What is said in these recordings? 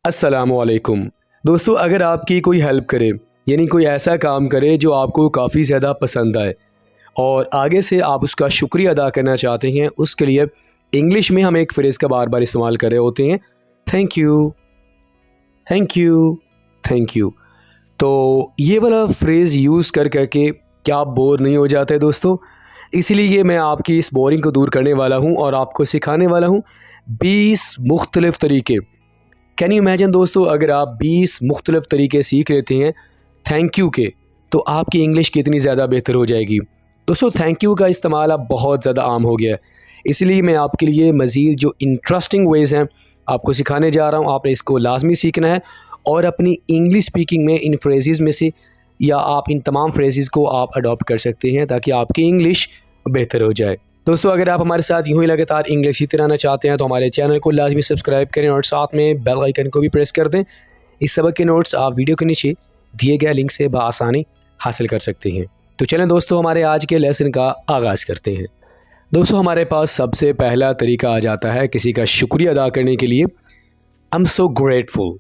अस्सलामुअलैकुम। दोस्तों, अगर आपकी कोई हेल्प करे यानी कोई ऐसा काम करे जो आपको काफ़ी ज़्यादा पसंद आए और आगे से आप उसका शुक्रिया अदा करना चाहते हैं, उसके लिए इंग्लिश में हम एक फ्रेज़ का बार बार इस्तेमाल कर रहे होते हैं, thank you, thank you, thank you. तो ये वाला फ्रेज़ यूज़ कर करके क्या आप बोर नहीं हो जाते दोस्तों? इसीलिए मैं आपकी इस बोरिंग को दूर करने वाला हूँ और आपको सिखाने वाला हूँ 20 मुख्तलिफ़ तरीके। कैन यू इमेजिन दोस्तों, अगर आप 20 मुख्तलिफ़ तरीके सीख लेते हैं थैंक यू के, तो आपकी इंग्लिश कितनी ज़्यादा बेहतर हो जाएगी। दोस्तों, थैंक यू का इस्तेमाल अब बहुत ज़्यादा आम हो गया है, इसलिए मैं आपके लिए मज़ीद जो इंटरेस्टिंग वेज़ हैं आपको सिखाने जा रहा हूँ। आपने इसको लाजमी सीखना है और अपनी इंग्लिश स्पीकिंग में इन फ्रेज़ेस में से या आप इन तमाम फ्रेज़ेस को आप अडॉप्ट कर सकते हैं ताकि आपकी इंग्लिश बेहतर हो जाए। दोस्तों, अगर आप हमारे साथ यूँ ही लगातार इंग्लिश सीखते रहना चाहते हैं तो हमारे चैनल को लाजमी सब्सक्राइब करें और साथ में बेल आइकन को भी प्रेस कर दें। इस सबक के नोट्स आप वीडियो के नीचे दिए गए लिंक से बआसानी हासिल कर सकते हैं। तो चलें दोस्तों, हमारे आज के लेसन का आगाज़ करते हैं। दोस्तों, हमारे पास सबसे पहला तरीका आ जाता है किसी का शुक्रिया अदा करने के लिए, आई am so grateful,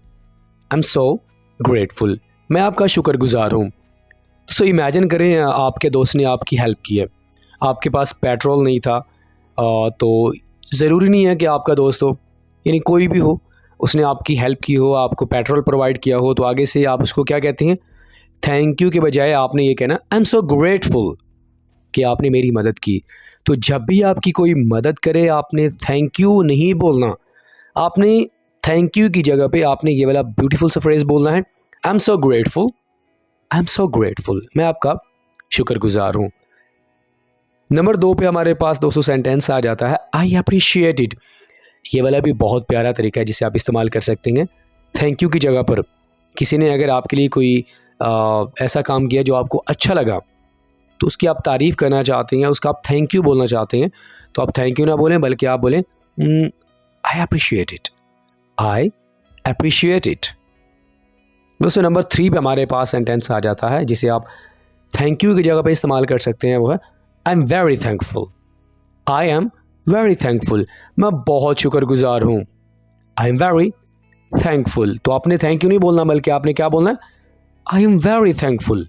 I am so grateful, मैं आपका शुक्रगुजार हूँ। सो इमेजिन करें आपके दोस्त ने आपकी हेल्प की है, आपके पास पेट्रोल नहीं था, तो ज़रूरी नहीं है कि आपका दोस्त हो, यानी कोई भी हो, उसने आपकी हेल्प की हो, आपको पेट्रोल प्रोवाइड किया हो, तो आगे से आप उसको क्या कहते हैं, थैंक यू के बजाय आपने ये कहना आई एम सो ग्रेटफुल कि आपने मेरी मदद की। तो जब भी आपकी कोई मदद करे आपने थैंक यू नहीं बोलना, आपने थैंक यू की जगह पे आपने ये वाला ब्यूटीफुल सा फ्रेज़ बोलना है, आई am so grateful, I am so grateful, मैं आपका शुक्रगुजार हूँ। नंबर 2 पे हमारे पास दोस्तों सेंटेंस आ जाता है आई अप्रिशिएट इट। ये वाला भी बहुत प्यारा तरीका है जिसे आप इस्तेमाल कर सकते हैं। थैंक यू की जगह पर किसी ने अगर आपके लिए कोई ऐसा काम किया जो आपको अच्छा लगा, तो उसकी आप तारीफ़ करना चाहते हैं, उसका आप थैंक यू बोलना चाहते हैं, तो आप थैंक यू ना बोलें बल्कि आप बोलें I appreciate it, I appreciate it. दोस्तों, नंबर 3 पे हमारे पास सेंटेंस आ जाता है जिसे आप थैंक यू की जगह पे इस्तेमाल कर सकते हैं, वो है I am very thankful, I am very thankful, मैं बहुत शुक्रगुजार हूँ, आई एम वेरी थैंकफुल। तो आपने थैंक यू नहीं बोलना बल्कि आपने क्या बोलना है, आई एम वेरी थैंकफुल।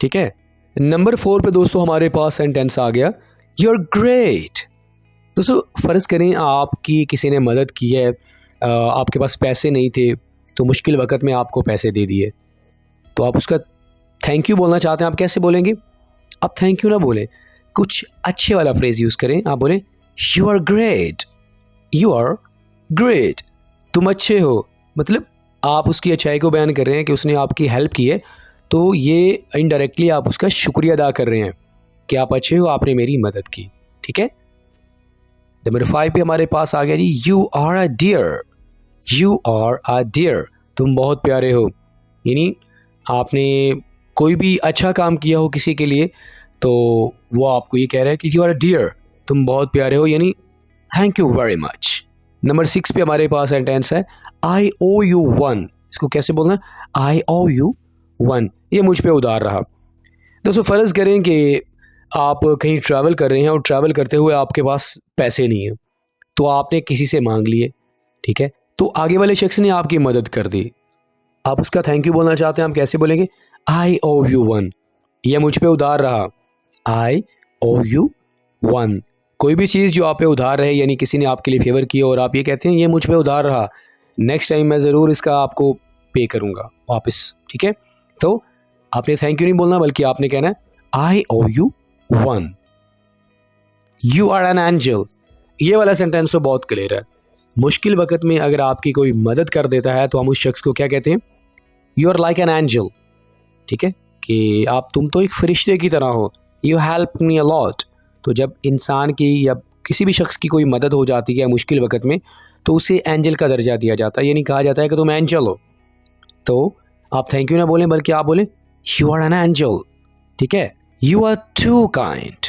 ठीक है। नंबर 4 पे दोस्तों हमारे पास सेंटेंस आ गया यू आर ग्रेट। दोस्तों, फ़र्ज़ करें आपकी किसी ने मदद की है, आपके पास पैसे नहीं थे तो मुश्किल वक़्त में आपको पैसे दे दिए, तो आप उसका थैंक यू बोलना चाहते हैं, आप कैसे बोलेंगे? आप थैंक यू ना बोलें, कुछ अच्छे वाला फ्रेज़ यूज़ करें, आप बोलें you are great, you are great, तुम अच्छे हो। मतलब आप उसकी अच्छाई को बयान कर रहे हैं कि उसने आपकी हेल्प की है, तो ये इनडायरेक्टली आप उसका शुक्रिया अदा कर रहे हैं कि आप अच्छे हो, आपने मेरी मदद की। ठीक है। नंबर 5 पे हमारे पास आ गया जी you are a dear, you are a dear, तुम बहुत प्यारे हो। यानी आपने कोई भी अच्छा काम किया हो किसी के लिए, तो वो आपको ये कह रहा है कि यू आर अ डियर, तुम बहुत प्यारे हो, यानी thank you very much. Number 6 पे हमारे पास सेंटेंस है आई ओ यू वन। इसको कैसे बोलना है, आई ओ यू वन, ये मुझ पे उधार रहा। दोस्तों, फ़र्ज़ करें कि आप कहीं ट्रैवल कर रहे हैं और ट्रैवल करते हुए आपके पास पैसे नहीं हैं, तो आपने किसी से मांग लिए। ठीक है। तो आगे वाले शख्स ने आपकी मदद कर दी, आप उसका थैंक यू बोलना चाहते हैं, आप कैसे बोलेंगे, आई ओ यू वन, ये मुझ पे उधार रहा, आई ओ यू वन। कोई भी चीज़ जो आप पे उधार रहे, यानी किसी ने आपके लिए फेवर किया और आप ये कहते हैं ये मुझ पे उधार रहा, नेक्स्ट टाइम मैं ज़रूर इसका आपको पे करूँगा वापस। ठीक है। तो आपने थैंक यू नहीं बोलना बल्कि आपने कहना है I owe you one, you are an angel. ये वाला सेंटेंस तो बहुत क्लियर है। मुश्किल वक्त में अगर आपकी कोई मदद कर देता है तो हम उस शख्स को क्या कहते हैं, you are like an angel. ठीक है, कि आप तुम तो एक फरिश्ते की तरह हो, you help me a lot. तो जब इंसान की या किसी भी शख्स की कोई मदद हो जाती है मुश्किल वक्त में, तो उसे एंजल का दर्जा दिया जाता है, यानी कहा जाता है कि तुम एंजल हो। तो आप थैंक यू ना बोलें बल्कि आप बोलें यू आर एन एंजल। ठीक है। You are too kind,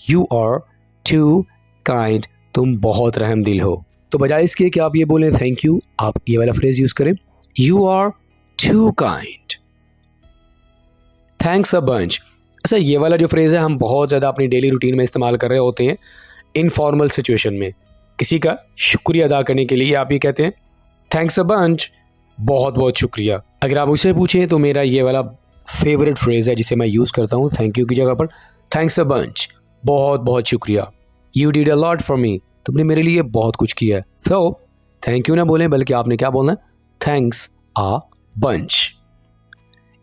you are too kind, तुम बहुत रहमदिल हो। तो बजाय इसके कि आप ये बोलें थैंक यू, आप ये वाला फ्रेज यूज़ करें you are too kind, thanks a bunch. अच्छा, ये वाला जो फ्रेज़ है हम बहुत ज़्यादा अपनी डेली रूटीन में इस्तेमाल कर रहे होते हैं इनफॉर्मल सिचुएशन में। किसी का शुक्रिया अदा करने के लिए आप ये कहते हैं थैंक्स अ बंच, बहुत बहुत शुक्रिया। अगर आप मुझसे पूछें तो मेरा ये वाला फेवरेट फ्रेज़ है जिसे मैं यूज़ करता हूँ थैंक यू की जगह पर। थैंक्स अ बंच, बहुत बहुत शुक्रिया। You did a lot for me, तुमने मेरे लिए बहुत कुछ किया है। सो थैंक यू ना बोलें, बल्कि आपने क्या बोलना है, थैंक्स अ बंच।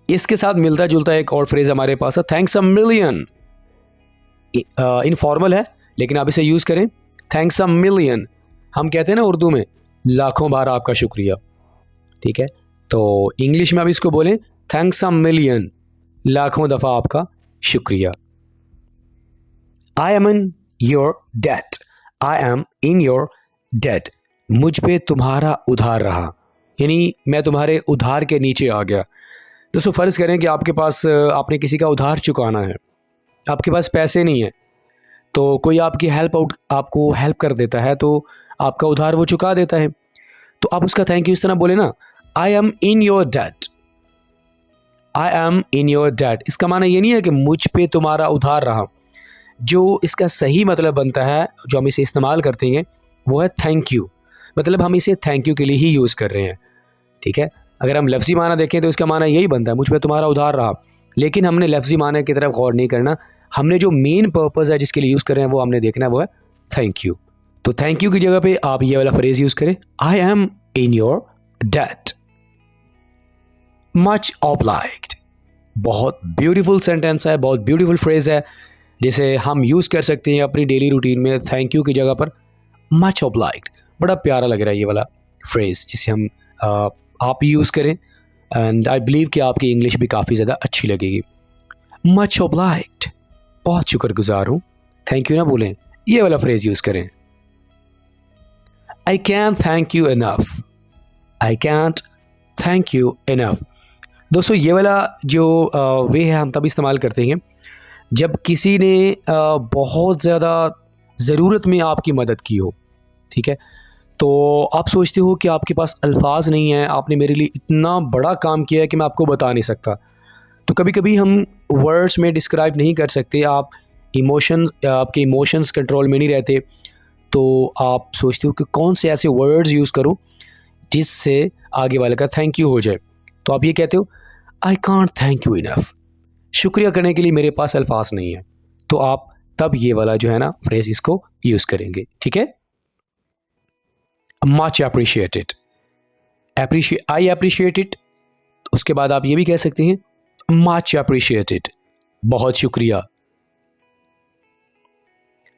इसके साथ मिलता जुलता एक और फ्रेज़ हमारे पास है, थैंक्स अ मिलियन। इनफॉर्मल है लेकिन आप इसे यूज़ करें, थैंक्स अ मिलियन। हम कहते हैं ना उर्दू में, लाखों बार आपका शुक्रिया, ठीक है। तो इंग्लिश में आप इसको बोलें, थैंक्स अ मिलियन, लाखों दफ़ा आपका शुक्रिया। I am in your debt, I am in your debt, मुझ पे तुम्हारा उधार रहा, यानी मैं तुम्हारे उधार के नीचे आ गया। दोस्तों फ़र्ज़ करें कि आपके पास आपने किसी का उधार चुकाना है, आपके पास पैसे नहीं है, तो कोई आपकी आपको हेल्प कर देता है, तो आपका उधार वो चुका देता है, तो आप उसका थैंक यू इस तरह बोले ना, I am in your debt, I am in your debt. इसका माना ये नहीं है कि मुझ पे तुम्हारा उधार रहा। जो इसका सही मतलब बनता है, जो हम इसे इस्तेमाल करते हैं, वो है थैंक यू। मतलब हम इसे थैंक यू के लिए ही यूज़ कर रहे हैं, ठीक है। अगर हम लफ्ज़ी माना देखें तो इसका माना यही बनता है, मुझ पे तुम्हारा उधार रहा। लेकिन हमने लफ्ज़ी माने की तरफ गौर नहीं करना, हमने जो मेन पर्पज़ है जिसके लिए यूज़ कर रहे हैं वो हमने देखना है, वो है थैंक यू। तो थैंक यू की जगह पे आप ये वाला फ्रेज़ यूज़ करें, I am in your debt. Much obliged, बहुत ब्यूटीफुल सेंटेंस है, बहुत ब्यूटीफुल फ्रेज़ है जिसे हम यूज़ कर सकते हैं अपनी डेली रूटीन में थैंक यू की जगह पर। मच ऑब्लाइग्ड, बड़ा प्यारा लग रहा है ये वाला फ्रेज़ जिसे हम आप यूज़ करें, एंड आई बिलीव कि आपकी इंग्लिश भी काफ़ी ज़्यादा अच्छी लगेगी। मच ऑब्लाइग्ड, बहुत शुक्रगुजार हूँ, थैंक यू ना बोलें, ये वाला फ्रेज़ यूज़ करें। I can thank you enough, I can't thank you enough. दोस्तों ये वाला जो वे है हम तब इस्तेमाल करते हैं जब किसी ने बहुत ज़्यादा ज़रूरत में आपकी मदद की हो, ठीक है। तो आप सोचते हो कि आपके पास अल्फाज नहीं हैं, आपने मेरे लिए इतना बड़ा काम किया है कि मैं आपको बता नहीं सकता। तो कभी कभी हम वर्ड्स में डिस्क्राइब नहीं कर सकते, आपके इमोशंस कंट्रोल में नहीं रहते, तो आप सोचते हो कि कौन से ऐसे वर्ड्स यूज़ करूं जिससे आगे वाले का थैंक यू हो जाए। तो आप ये कहते हो, I can't thank you enough, शुक्रिया करने के लिए मेरे पास अल्फाज नहीं है। तो आप तब ये वाला जो है ना फ्रेज इसको यूज़ करेंगे, ठीक है। Much appreciated, I appreciate it, उसके बाद आप ये भी कह सकते हैं मच अप्रिशिएटेड, बहुत शुक्रिया।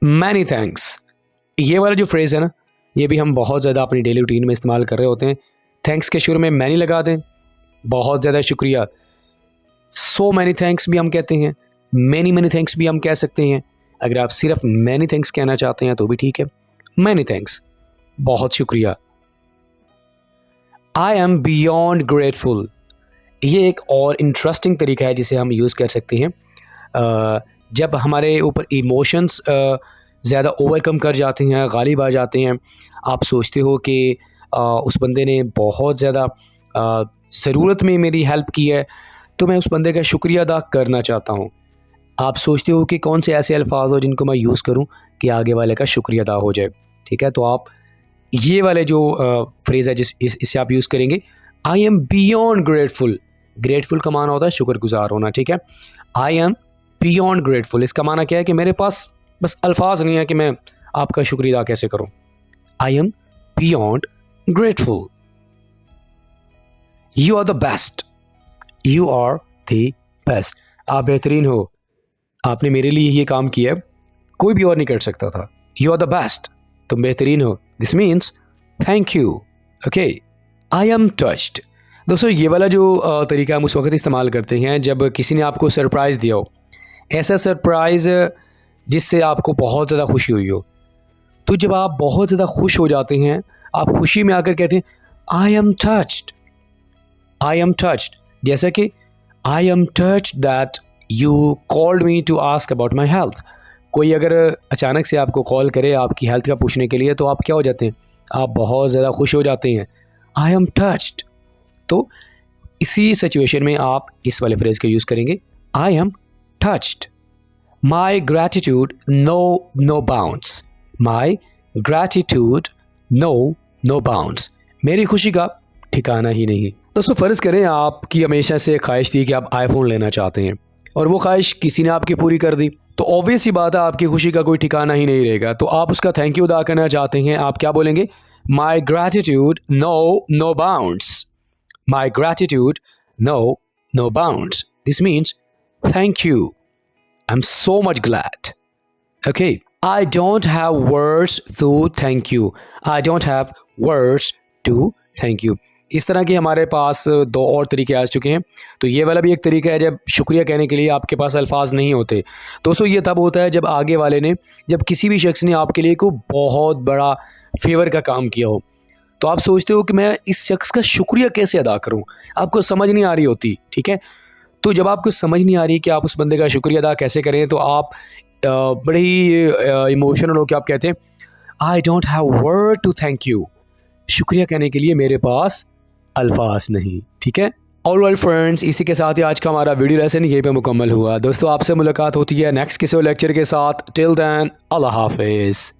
मैनी थैंक्स, ये वाला जो फ्रेज़ है ना, ये भी हम बहुत ज़्यादा अपनी डेली रूटीन में इस्तेमाल कर रहे होते हैं। थैंक्स के शुरू में मैनी लगा दें, बहुत ज़्यादा शुक्रिया। सो मैनी थैंक्स भी हम कहते हैं, मैनी मैनी थैंक्स भी हम कह सकते हैं। अगर आप सिर्फ मैनी थैंक्स कहना चाहते हैं तो भी ठीक है, मैनी थैंक्स, बहुत शुक्रिया। आई एम बियॉन्ड ग्रेटफुल, ये एक और इंटरेस्टिंग तरीका है जिसे हम यूज़ कर सकते हैं जब हमारे ऊपर इमोशंस ज़्यादा ओवरकम कर जाते हैं, गालिब आ जाते हैं। आप सोचते हो कि उस बंदे ने बहुत ज़्यादा ज़रूरत में मेरी हेल्प की है, तो मैं उस बंदे का शुक्रिया अदा करना चाहता हूँ। आप सोचते हो कि कौन से ऐसे अल्फाज हो जिनको मैं यूज़ करूँ कि आगे वाले का शुक्रिया अदा हो जाए, ठीक है। तो आप ये वाले जो फ्रेज़ है इसे आप यूज़ करेंगे, I am beyond grateful. Grateful का माना होता है शुक्रगुजार होना, ठीक है। आई एम बियॉन्ड ग्रेटफुल, इसका माना क्या है कि मेरे पास बस अल्फाज नहीं है कि मैं आपका शुक्रिया अदा कैसे करूं। I am beyond grateful. You are the best, you are the best, आप बेहतरीन हो, आपने मेरे लिए ये काम किया, कोई भी और नहीं कर सकता था। यू आर द बेस्ट, तुम बेहतरीन हो, this means thank you, okay. I am touched, दोस्तों ये वाला जो तरीका हम उस वक्त इस्तेमाल करते हैं जब किसी ने आपको सरप्राइज़ दिया हो, ऐसा सरप्राइज़ जिससे आपको बहुत ज़्यादा खुशी हुई हो। तो जब आप बहुत ज़्यादा खुश हो जाते हैं, आप खुशी में आकर कहते हैं I am touched, I am touched. जैसा कि I am touched that you called me to ask about my health. कोई अगर अचानक से आपको कॉल करे आपकी हेल्थ का पूछने के लिए, तो आप क्या हो जाते हैं, आप बहुत ज़्यादा खुश हो जाते हैं, आई एम टच्ड। तो इसी सिचुएशन में आप इस वाले फ्रेज़ को यूज़ करेंगे, I am touched. My gratitude no bounds, my gratitude no bounds, मेरी खुशी का ठिकाना ही नहीं। दोस्तों फ़र्ज़ करें आपकी हमेशा से ख्वाहिश थी कि आप आईफ़ोन लेना चाहते हैं और वो ख्वाहिश किसी ने आपकी पूरी कर दी, तो ऑब्वियस ही बात है आपकी खुशी का कोई ठिकाना ही नहीं रहेगा। तो आप उसका थैंक यू अदा करना चाहते हैं, आप क्या बोलेंगे? My gratitude no bounds. My gratitude no bounds. This means thank you, I am so much glad. Okay, I don't have words to thank you. I don't have words to thank you. इस तरह के हमारे पास दो और तरीके आ चुके हैं। तो ये वाला भी एक तरीका है जब शुक्रिया कहने के लिए आपके पास अल्फाज नहीं होते। दोस्तों ये तब होता है जब आगे वाले ने, जब किसी भी शख्स ने आपके लिए कोई बहुत बड़ा फेवर का काम किया हो, तो आप सोचते हो कि मैं इस शख्स का शुक्रिया कैसे अदा करूं, आपको समझ नहीं आ रही होती। ठीक है, तो जब आपको समझ नहीं आ रही कि आप उस बंदे का शुक्रिया अदा कैसे करें, तो आप बड़े ही इमोशनल होकर आप कहते हैं I don't have word to thank you. शुक्रिया कहने के लिए मेरे पास अल्फाज नहीं। ठीक है, ऑलराइट फ्रेंड्स, इसी के साथ ही आज का हमारा वीडियो लेसन यहीं पे मुकम्मल हुआ। दोस्तों आपसे मुलाकात होती है नेक्स्ट किसी लेक्चर के साथ। टिल देन अल्लाह हाफिज़।